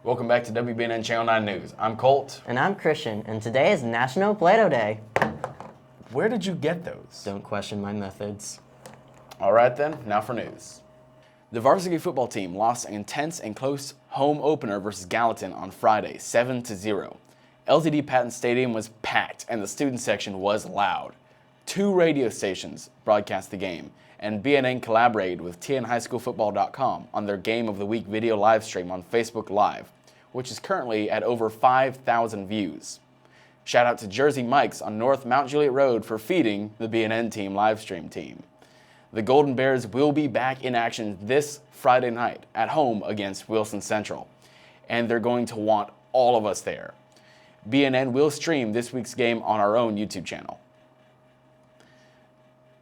Welcome back to WBNN Channel 9 News. I'm Colt. And I'm Christian, and today is National Play-Doh Day. Where did you get those? Don't question my methods. All right then, now for news. The varsity football team lost an intense and close home opener versus Gallatin on Friday, 7-0. LTD Patton Stadium was packed and the student section was loud. 2 radio stations broadcast the game, and BNN collaborated with tnhighschoolfootball.com on their Game of the Week video live stream on Facebook Live, which is currently at over 5,000 views. Shout out to Jersey Mike's on North Mount Juliet Road for feeding the BNN team live stream team. The Golden Bears will be back in action this Friday night at home against Wilson Central, and they're going to want all of us there. BNN will stream this week's game on our own YouTube channel.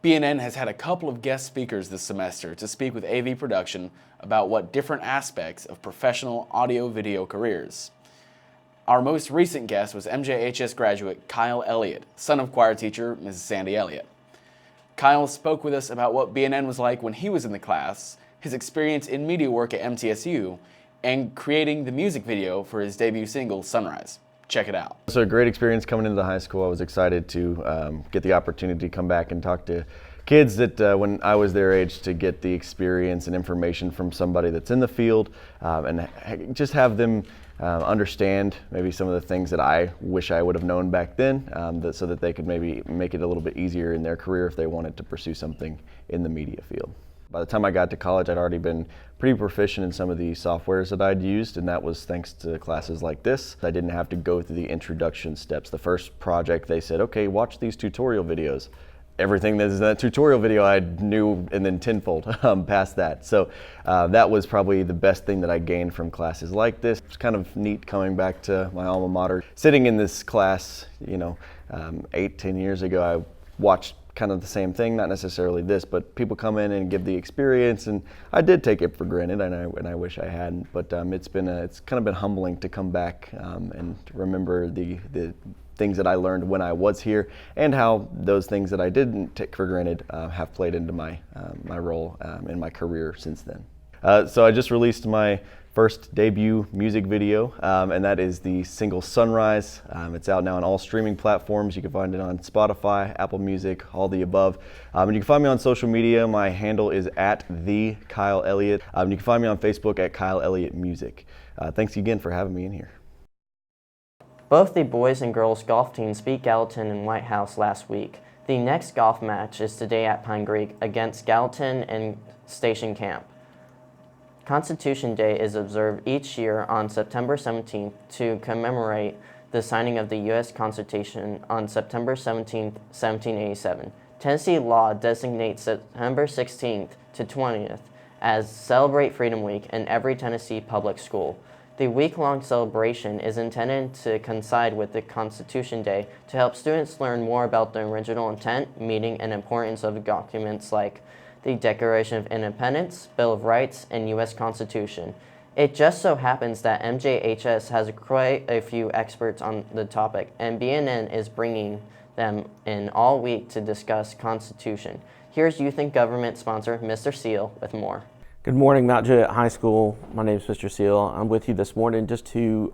BNN has had a couple of guest speakers this semester to speak with AV production about what different aspects of professional audio-video careers. Our most recent guest was MJHS graduate Kyle Elliott, son of choir teacher Mrs. Sandy Elliott. Kyle spoke with us about what BNN was like when he was in the class, his experience in media work at MTSU, and creating the music video for his debut single, Sunrise. Check it out. So a great experience coming into the high school. I was excited to get the opportunity to come back and talk to kids that when I was their age, to get the experience and information from somebody that's in the field, and just have them understand maybe some of the things that I wish I would have known back then, so that they could maybe make it a little bit easier in their career if they wanted to pursue something in the media field. By the time I got to college, I'd already been pretty proficient in some of the softwares that I'd used, and that was thanks to classes like this. I didn't have to go through the introduction steps. The first project, they said, okay, watch these tutorial videos. Everything that's in that tutorial video I knew, and then tenfold past that. So that was probably the best thing that I gained from classes like this. It's kind of neat coming back to my alma mater. Sitting in this class, 8-10 years ago, I watched kind of the same thing, not necessarily this, but people come in and give the experience, and I did take it for granted, and I wish I hadn't. But it's kind of been humbling to come back and remember the things that I learned when I was here, and how those things that I didn't take for granted have played into my role in my career since then. So I just released my first debut music video, and that is the single Sunrise. It's out now on all streaming platforms. You can find it on Spotify, Apple Music, all the above. And you can find me on social media. My handle is @TheKyleElliott. You can find me on Facebook at Kyle Elliott Music. Thanks again for having me in here. Both the boys and girls golf teams beat Gallatin and White House last week. The next golf match is today at Pine Creek against Gallatin and Station Camp. Constitution Day is observed each year on September 17th to commemorate the signing of the U.S. Constitution on September 17, 1787. Tennessee law designates September 16th to 20th as Celebrate Freedom Week in every Tennessee public school. The week-long celebration is intended to coincide with the Constitution Day to help students learn more about the original intent, meaning, and importance of documents like the Declaration of Independence, Bill of Rights, and U.S. Constitution. It just so happens that MJHS has quite a few experts on the topic, and BNN is bringing them in all week to discuss Constitution. Here's Youth and Government sponsor, Mr. Seal, with more. Good morning, Mount Juliet High School. My name is Mr. Seal. I'm with you this morning just to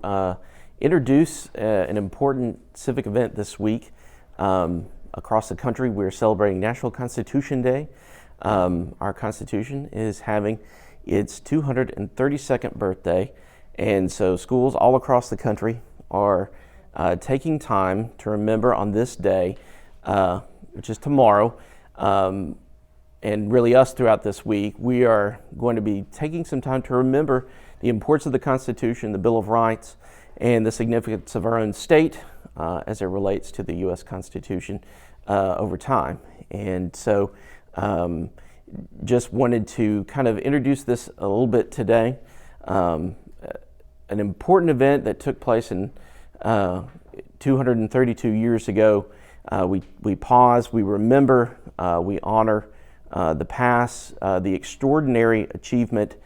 introduce an important civic event this week. Across the country, we're celebrating National Constitution Day. Our Constitution is having its 232nd birthday, and so schools all across the country are taking time to remember on this day, which is tomorrow, and really us throughout this week. We are going to be taking some time to remember the importance of the Constitution, the Bill of Rights, and the significance of our own state as it relates to the U.S. Constitution over time. And so just wanted to kind of introduce this a little bit today. An important event that took place in 232 years ago. We pause, we remember, we honor the past, the extraordinary achievement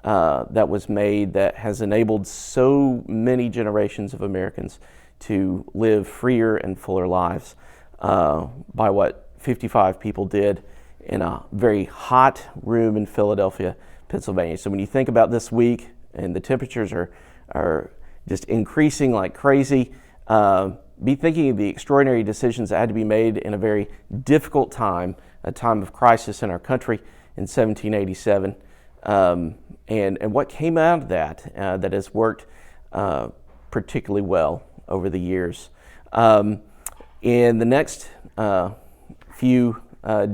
that was made that has enabled so many generations of Americans to live freer and fuller lives by what 55 people did in a very hot room in Philadelphia, Pennsylvania. So when you think about this week and the temperatures are just increasing like crazy. Be thinking of the extraordinary decisions that had to be made in a very difficult time, a time of crisis in our country in 1787, and what came out of that that has worked particularly well over the years. In the next few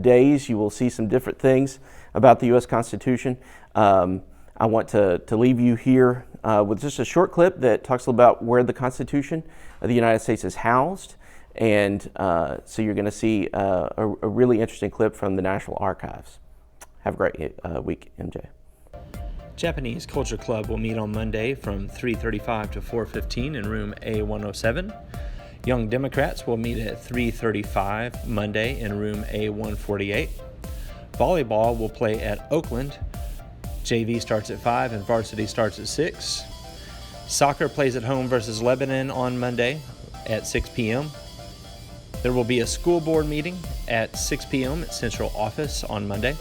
days, you will see some different things about the U.S. Constitution. I want to leave you here with just a short clip that talks about where the Constitution of the United States is housed. And so you're going to see a really interesting clip from the National Archives. Have a great week, MJ. Japanese Culture Club will meet on Monday from 3:35 to 4:15 in room A107. Young Democrats will meet at 3:35 Monday in room A148. Volleyball will play at Oakland. JV starts at 5 and varsity starts at 6. Soccer plays at home versus Lebanon on Monday at 6 p.m. There will be a school board meeting at 6 p.m. at Central Office on Monday.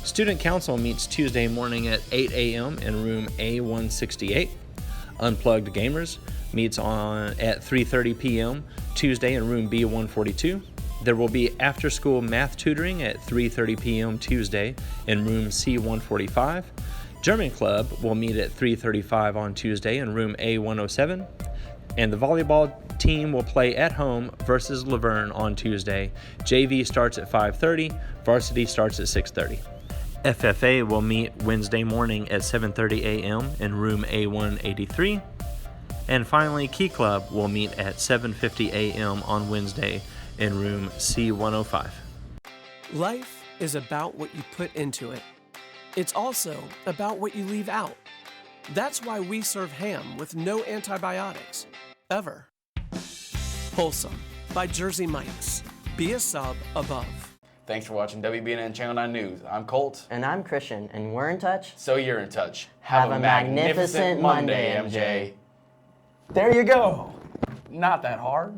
Student Council meets Tuesday morning at 8 a.m. in room A168. Unplugged Gamers meets at 3:30 p.m. Tuesday in room B142. There will be after-school math tutoring at 3:30 p.m. Tuesday in room C145. German Club will meet at 3:35 on Tuesday in room A107. And the volleyball team will play at home versus Laverne on Tuesday. JV starts at 5:30, varsity starts at 6:30. FFA will meet Wednesday morning at 7:30 a.m. in room A183. And finally, Key Club will meet at 7:50 a.m. on Wednesday in room C105. Life is about what you put into it. It's also about what you leave out. That's why we serve ham with no antibiotics, ever. Wholesome by Jersey Mike's. Be a sub above. Thanks for watching WBNN Channel 9 News. I'm Colt. And I'm Christian, and we're in touch. So you're in touch. Have a magnificent Monday, MJ. There you go. Not that hard.